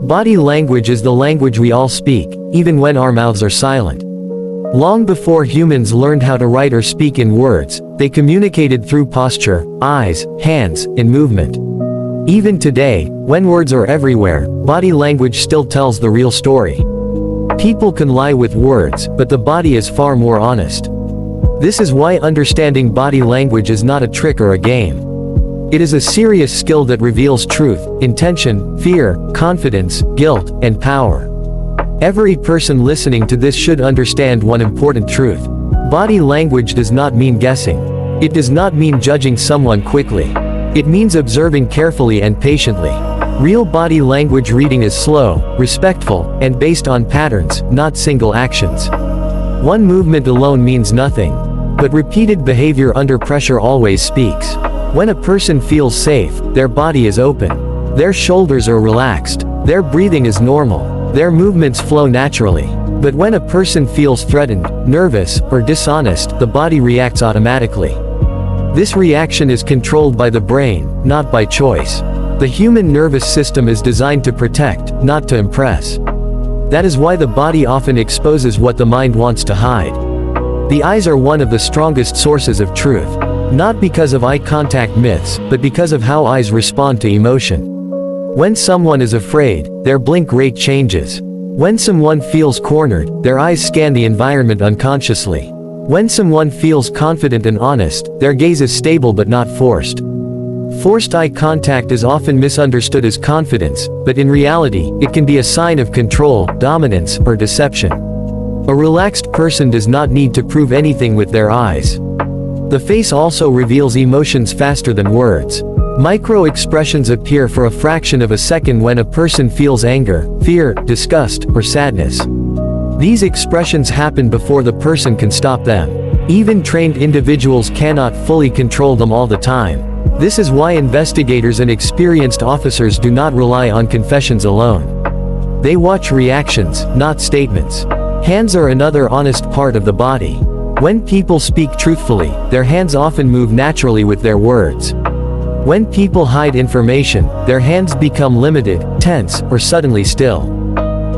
Body language is the language we all speak, even when our mouths are silent. Long before humans learned how to write or speak in words, they communicated through posture, eyes, hands, and movement. Even today, when words are everywhere, body language still tells the real story. People can lie with words, but the body is far more honest. This is why understanding body language is not a trick or a game. It is a serious skill that reveals truth, intention, fear, confidence, guilt, and power. Every person listening to this should understand one important truth. Body language does not mean guessing. It does not mean judging someone quickly. It means observing carefully and patiently. Real body language reading is slow, respectful, and based on patterns, not single actions. One movement alone means nothing, but repeated behavior under pressure always speaks. When a person feels safe, their body is open. Their shoulders are relaxed. Their breathing is normal. Their movements flow naturally. But when a person feels threatened, nervous, or dishonest, the body reacts automatically. This reaction is controlled by the brain, not by choice. The human nervous system is designed to protect, not to impress. That is why the body often exposes what the mind wants to hide. The eyes are one of the strongest sources of truth. Not because of eye contact myths, but because of how eyes respond to emotion. When someone is afraid, their blink rate changes. When someone feels cornered, their eyes scan the environment unconsciously. When someone feels confident and honest, their gaze is stable but not forced. Forced eye contact is often misunderstood as confidence, but in reality, it can be a sign of control, dominance, or deception. A relaxed person does not need to prove anything with their eyes. The face also reveals emotions faster than words. Micro-expressions appear for a fraction of a second when a person feels anger, fear, disgust, or sadness. These expressions happen before the person can stop them. Even trained individuals cannot fully control them all the time. This is why investigators and experienced officers do not rely on confessions alone. They watch reactions, not statements. Hands are another honest part of the body. When people speak truthfully, their hands often move naturally with their words. When people hide information, their hands become limited, tense, or suddenly still.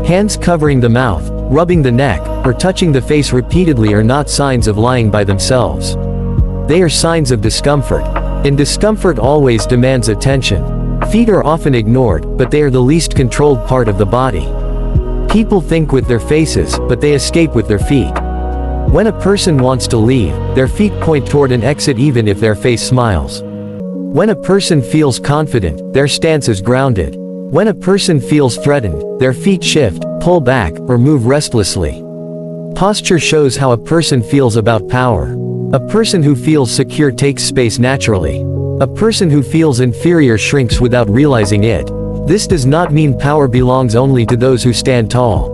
Hands covering the mouth, rubbing the neck, or touching the face repeatedly are not signs of lying by themselves. They are signs of discomfort. And discomfort always demands attention. Feet are often ignored, but they are the least controlled part of the body. People think with their faces, but they escape with their feet. When a person wants to leave, their feet point toward an exit even if their face smiles. When a person feels confident, their stance is grounded. When a person feels threatened, their feet shift, pull back, or move restlessly. Posture shows how a person feels about power. A person who feels secure takes space naturally. A person who feels inferior shrinks without realizing it. This does not mean power belongs only to those who stand tall.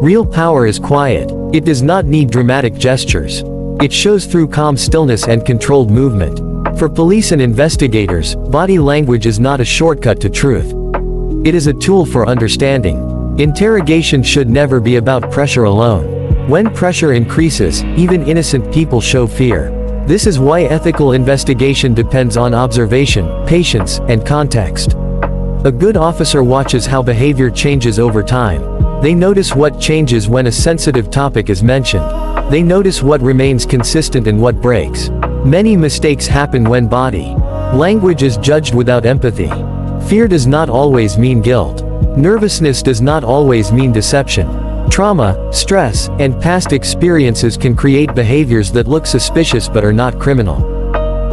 Real power is quiet. It does not need dramatic gestures. It shows through calm stillness and controlled movement. For police and investigators, body language is not a shortcut to truth. It is a tool for understanding. Interrogation should never be about pressure alone. When pressure increases, even innocent people show fear. This is why ethical investigation depends on observation, patience, and context. A good officer watches how behavior changes over time. They notice what changes when a sensitive topic is mentioned. They notice what remains consistent and what breaks. Many mistakes happen when body language is judged without empathy. Fear does not always mean guilt. Nervousness does not always mean deception. Trauma, stress, and past experiences can create behaviors that look suspicious but are not criminal.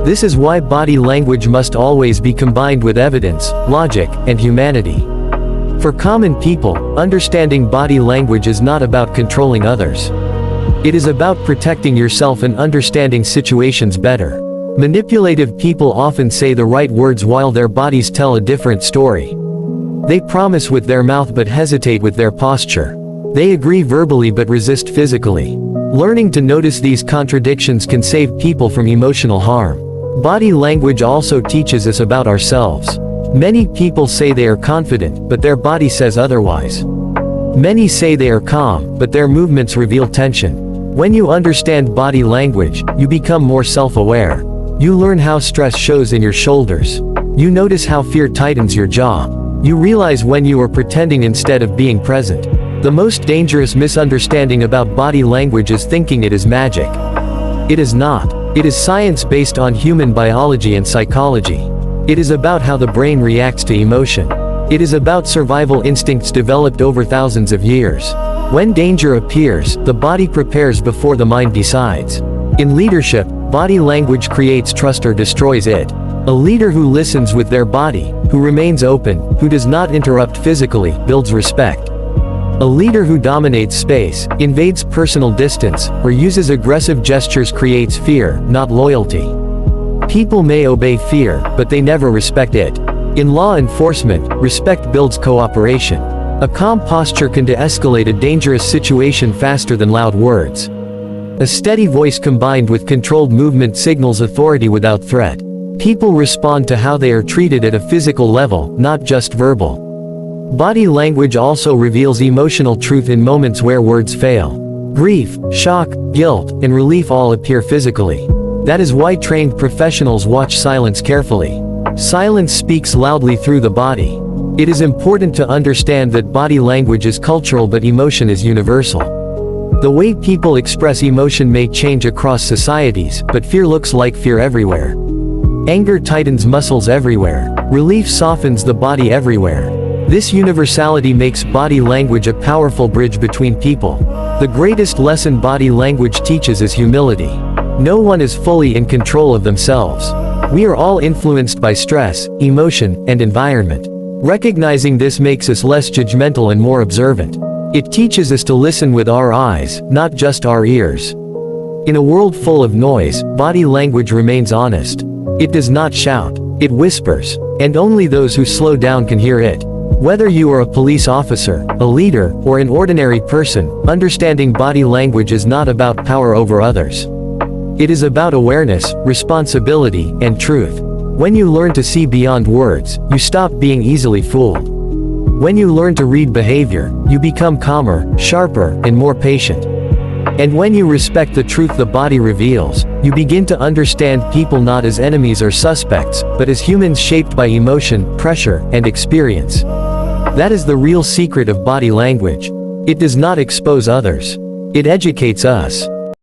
This is why body language must always be combined with evidence, logic, and humanity. For common people, understanding body language is not about controlling others. It is about protecting yourself and understanding situations better. Manipulative people often say the right words while their bodies tell a different story. They promise with their mouth but hesitate with their posture. They agree verbally but resist physically. Learning to notice these contradictions can save people from emotional harm. Body language also teaches us about ourselves. Many people say they are confident, but their body says otherwise. Many say they are calm, but their movements reveal tension. When you understand body language, you become more self-aware. You learn how stress shows in your shoulders. You notice how fear tightens your jaw. You realize when you are pretending instead of being present. The most dangerous misunderstanding about body language is thinking it is magic. It is not. It is science based on human biology and psychology. It is about how the brain reacts to emotion. It is about survival instincts developed over thousands of years. When danger appears, the body prepares before the mind decides. In leadership, body language creates trust or destroys it. A leader who listens with their body, who remains open, who does not interrupt physically, builds respect. A leader who dominates space, invades personal distance, or uses aggressive gestures creates fear, not loyalty. People may obey fear, but they never respect it. In law enforcement, respect builds cooperation. A calm posture can de-escalate a dangerous situation faster than loud words. A steady voice combined with controlled movement signals authority without threat. People respond to how they are treated at a physical level, not just verbal. Body language also reveals emotional truth in moments where words fail. Grief, shock, guilt, and relief all appear physically. That is why trained professionals watch silence carefully. Silence speaks loudly through the body. It is important to understand that body language is cultural but emotion is universal. The way people express emotion may change across societies, but fear looks like fear everywhere. Anger tightens muscles everywhere. Relief softens the body everywhere. This universality makes body language a powerful bridge between people. The greatest lesson body language teaches is humility. No one is fully in control of themselves. We are all influenced by stress, emotion, and environment. Recognizing this makes us less judgmental and more observant. It teaches us to listen with our eyes, not just our ears. In a world full of noise, body language remains honest. It does not shout. It whispers. And only those who slow down can hear it. Whether you are a police officer, a leader, or an ordinary person, understanding body language is not about power over others. It is about awareness, responsibility, and truth. When you learn to see beyond words, you stop being easily fooled. When you learn to read behavior, you become calmer, sharper, and more patient. And when you respect the truth the body reveals, you begin to understand people not as enemies or suspects, but as humans shaped by emotion, pressure, and experience. That is the real secret of body language. It does not expose others. It educates us.